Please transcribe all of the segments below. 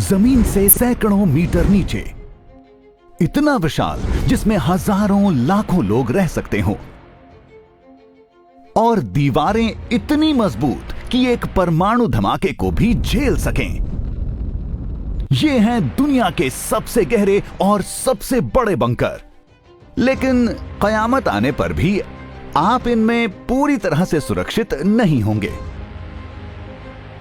जमीन से सैकड़ों मीटर नीचे, इतना विशाल जिसमें हजारों लाखों लोग रह सकते हो, और दीवारें इतनी मजबूत कि एक परमाणु धमाके को भी झेल सकें। ये हैं दुनिया के सबसे गहरे और सबसे बड़े बंकर। लेकिन कयामत आने पर भी आप इनमें पूरी तरह से सुरक्षित नहीं होंगे।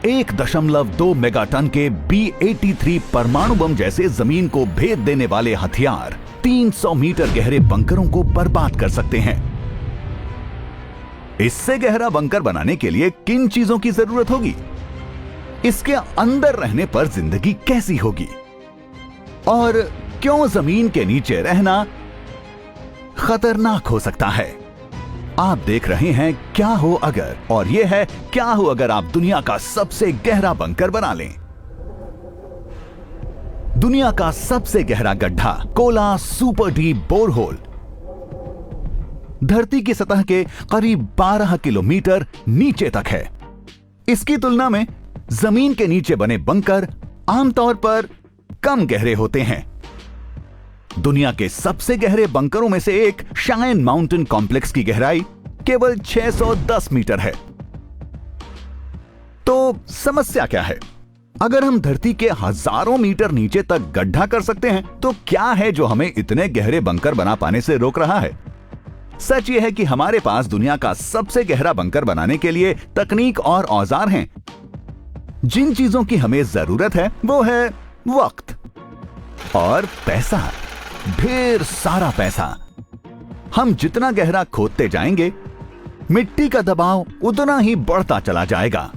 1.2 मेगाटन के B-83 परमाणु बम जैसे जमीन को भेद देने वाले हथियार 300 मीटर गहरे बंकरों को बर्बाद कर सकते हैं। इससे गहरा बंकर बनाने के लिए किन चीजों की जरूरत होगी? इसके अंदर रहने पर जिंदगी कैसी होगी? और क्यों जमीन के नीचे रहना खतरनाक हो सकता है? आप देख रहे हैं क्या हो अगर, और यह है क्या हो अगर आप दुनिया का सबसे गहरा बंकर बना लें। दुनिया का सबसे गहरा गड्ढा कोला सुपर डीप बोरहोल धरती की सतह के करीब 12 किलोमीटर नीचे तक है। इसकी तुलना में जमीन के नीचे बने बंकर आमतौर पर कम गहरे होते हैं। दुनिया के सबसे गहरे बंकरों में से एक शाइन माउंटेन कॉम्प्लेक्स की गहराई केवल 610 मीटर है। तो समस्या क्या है? अगर हम धरती के हजारों मीटर नीचे तक गड्ढा कर सकते हैं, तो क्या है जो हमें इतने गहरे बंकर बना पाने से रोक रहा है? सच यह है कि हमारे पास दुनिया का सबसे गहरा बंकर बनाने के लिए तकनीक और औजार हैं। जिन चीजों की हमें जरूरत है वो है वक्त और पैसा, ढेर सारा पैसा। हम जितना गहरा खोदते जाएंगे, मिट्टी का दबाव उतना ही बढ़ता चला जाएगा,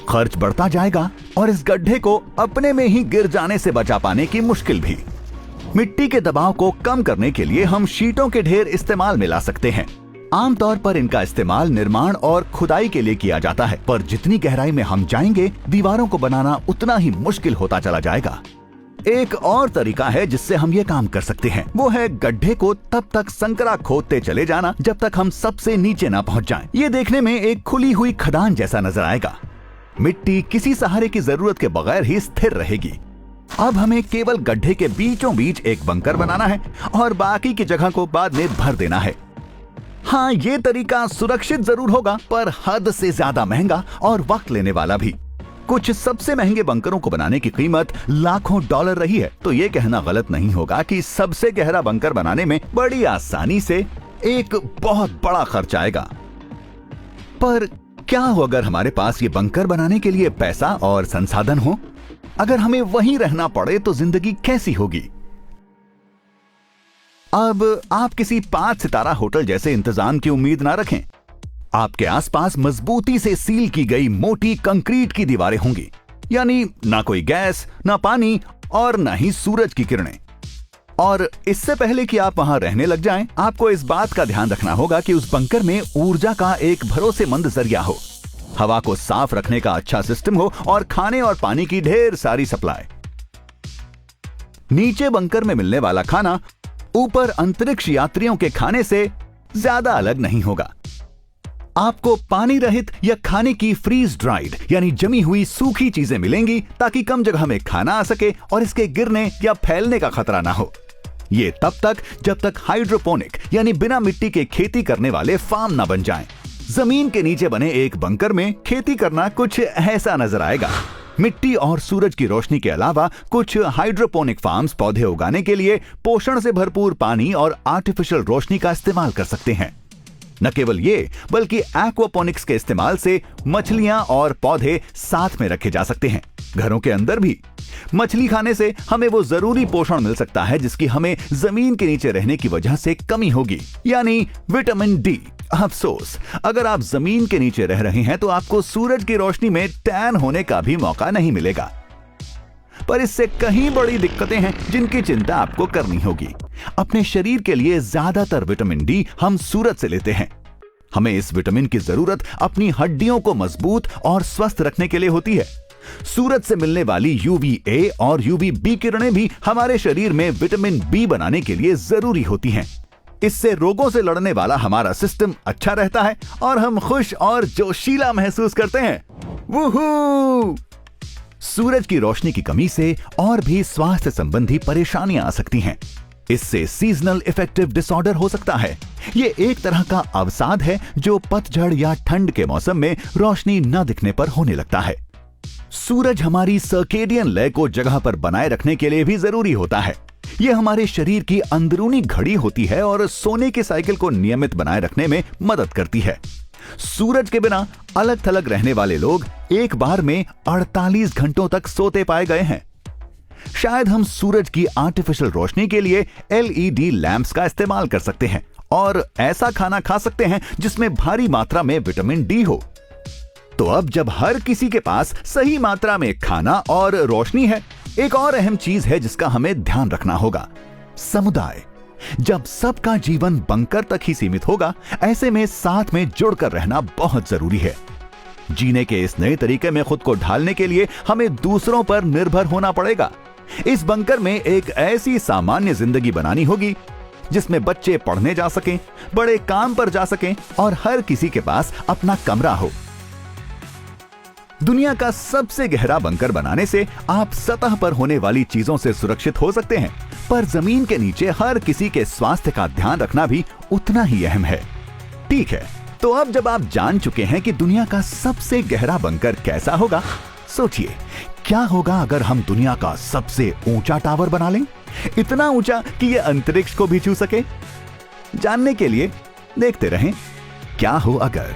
खर्च बढ़ता जाएगा और इस गड्ढे को अपने में ही गिर जाने से बचा पाने की मुश्किल भी। मिट्टी के दबाव को कम करने के लिए हम शीटों के ढेर इस्तेमाल में ला सकते हैं। आमतौर पर इनका इस्तेमाल निर्माण और खुदाई के लिए किया जाता है, पर जितनी गहराई में हम जाएंगे, दीवारों को बनाना उतना ही मुश्किल होता चला जाएगा। एक और तरीका है जिससे हम ये काम कर सकते हैं, वो है गड्ढे को तब तक संकरा खोदते चले जाना जब तक हम सबसे नीचे ना पहुंच जाएं। ये देखने में एक खुली हुई खदान जैसा नजर आएगा। मिट्टी किसी सहारे की जरूरत के बगैर ही स्थिर रहेगी। अब हमें केवल गड्ढे के बीचों बीच एक बंकर बनाना है और बाकी की जगह को बाद में भर देना है। हाँ, ये तरीका सुरक्षित जरूर होगा, पर हद से ज्यादा महंगा और वक्त लेने वाला भी। कुछ सबसे महंगे बंकरों को बनाने की कीमत लाखों डॉलर रही है, तो ये कहना गलत नहीं होगा कि सबसे गहरा बंकर बनाने में बड़ी आसानी से एक बहुत बड़ा खर्च आएगा। पर क्या हो अगर हमारे पास ये बंकर बनाने के लिए पैसा और संसाधन हो? अगर हमें वहीं रहना पड़े तो जिंदगी कैसी होगी? अब आप किसी 5 सितारा होटल जैसे इंतजाम की उम्मीद ना रखें। आपके आसपास मजबूती से सील की गई मोटी कंक्रीट की दीवारें होंगी, यानी ना कोई गैस, ना पानी और ना ही सूरज की किरणें। और इससे पहले कि आप वहां रहने लग जाएं, आपको इस बात का ध्यान रखना होगा कि उस बंकर में ऊर्जा का एक भरोसेमंद जरिया हो, हवा को साफ रखने का अच्छा सिस्टम हो और खाने और पानी की ढेर सारी सप्लाई। नीचे बंकर में मिलने वाला खाना ऊपर अंतरिक्ष यात्रियों के खाने से ज्यादा अलग नहीं होगा। आपको पानी रहित या खाने की फ्रीज ड्राइड यानी जमी हुई सूखी चीजें मिलेंगी, ताकि कम जगह में खाना आ सके और इसके गिरने या फैलने का खतरा ना हो। ये तब तक जब तक हाइड्रोपोनिक यानी बिना मिट्टी के खेती करने वाले फार्म ना बन जाएं। जमीन के नीचे बने एक बंकर में खेती करना कुछ ऐसा नजर आएगा। मिट्टी और सूरज की रोशनी के अलावा कुछ हाइड्रोपोनिक फार्म्स पौधे उगाने के लिए पोषण से भरपूर पानी और आर्टिफिशियल रोशनी का इस्तेमाल कर सकते हैं। न केवल ये, बल्कि एक्वापोनिक्स के इस्तेमाल से मछलियां और पौधे साथ में रखे जा सकते हैं। घरों के अंदर भी मछली खाने से हमें वो जरूरी पोषण मिल सकता है जिसकी हमें जमीन के नीचे रहने की वजह से कमी होगी, यानी विटामिन डी। अफसोस, अगर आप जमीन के नीचे रह रहे हैं तो आपको सूरज की रोशनी में टैन होने का भी मौका नहीं मिलेगा। पर इससे कहीं बड़ी दिक्कतें हैं जिनकी चिंता आपको करनी होगी। अपने शरीर के लिए ज्यादातर विटामिन डी हम सूरज से लेते हैं। हमें इस विटामिन की जरूरत अपनी हड्डियों को मजबूत और स्वस्थ रखने के लिए होती है। सूरज से मिलने वाली यूवीए और यूवीबी किरणें भी हमारे शरीर में विटामिन बी बनाने के लिए जरूरी होती हैं। इससे रोगों से लड़ने वाला हमारा सिस्टम अच्छा रहता है और हम खुश और जोशीला महसूस करते हैं। वूहू! सूरज की रोशनी की कमी से और भी स्वास्थ्य संबंधी परेशानियां आ सकती हैं। इससे सीजनल इफेक्टिव डिसऑर्डर हो सकता है। ये एक तरह का अवसाद है जो पतझड़ या ठंड के मौसम में रोशनी न दिखने पर होने लगता है। सूरज हमारी सर्केडियन लय को जगह पर बनाए रखने के लिए भी जरूरी होता है। यह हमारे शरीर की अंदरूनी घड़ी होती है और सोने के साइकिल को नियमित बनाए रखने में मदद करती है। सूरज के बिना अलग थलग रहने वाले लोग एक बार में 48 घंटों तक सोते पाए गए हैं। शायद हम सूरज की आर्टिफिशियल रोशनी के लिए LED लैंप्स का इस्तेमाल कर सकते हैं और ऐसा खाना खा सकते हैं जिसमें भारी मात्रा में विटामिन डी हो। तो अब जब हर किसी के पास सही मात्रा में खाना और रोशनी है, एक और अहम चीज है जिसका हमें ध्यान रखना होगा, समुदाय। जब सबका जीवन बंकर तक ही सीमित होगा, ऐसे में साथ में जुड़कर रहना बहुत जरूरी है। जीने के इस नए तरीके में खुद को ढालने के लिए हमें दूसरों पर निर्भर होना पड़ेगा। इस बंकर में एक ऐसी सामान्य जिंदगी बनानी होगी जिसमें बच्चे पढ़ने जा सकें, बड़े काम पर जा सकें और हर किसी के पास अपना कमरा हो। दुनिया का सबसे गहरा बंकर बनाने से आप सतह पर होने वाली चीजों से सुरक्षित हो सकते हैं, पर जमीन के नीचे हर किसी के स्वास्थ्य का ध्यान रखना भी उतना ही अहम है। ठीक है, तो अब जब आप जान चुके हैं कि दुनिया का सबसे गहरा बंकर कैसा होगा, सोचिए क्या होगा अगर हम दुनिया का सबसे ऊंचा टावर बना लें, इतना ऊंचा कि यह अंतरिक्ष को भी छू सके। जानने के लिए देखते रहें क्या हो अगर।